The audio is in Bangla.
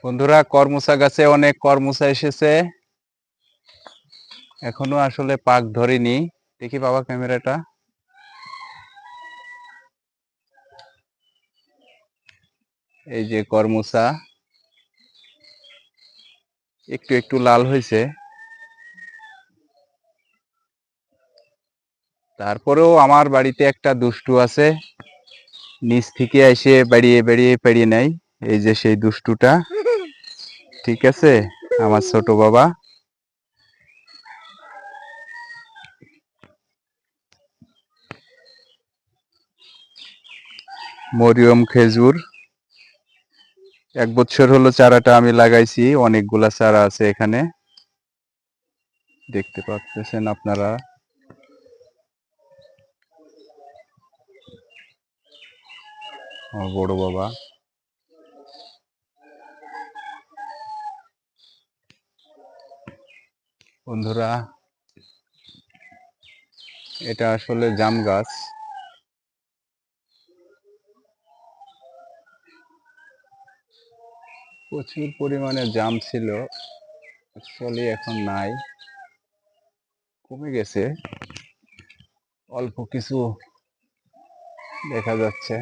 বন্ধুরা, করমচা গাছে অনেক করমচা এসেছে, এখনো আসলে পাক ধরেনি। দেখি বাবা ক্যামেরাটা। এই যে করমচা একটু একটু লাল হয়েছে, তারপরেও আমার বাড়িতে একটা দুষ্টু আছে, নিচ থেকে এসে বেরিয়ে বেরিয়ে পেরিয়ে নেয়। এই যে সেই দুষ্টুটা, ঠিক আছে, আমার ছোট বাবা। মরিয়ম খেজুর 1 বছর হলো চারাটা আমি লাগাইছি, অনেকগুলা চারা আছে এখানে, দেখতে পাচ্ছেন আপনারা। আমার বড় বাবা। বন্ধুরা, এটা আসলে জাম গাছ। প্রচুর পরিমাণে জাম ছিল, অ্যাকচুয়ালি এখন নাই, কমে গেছে, অল্প কিছু দেখা যাচ্ছে।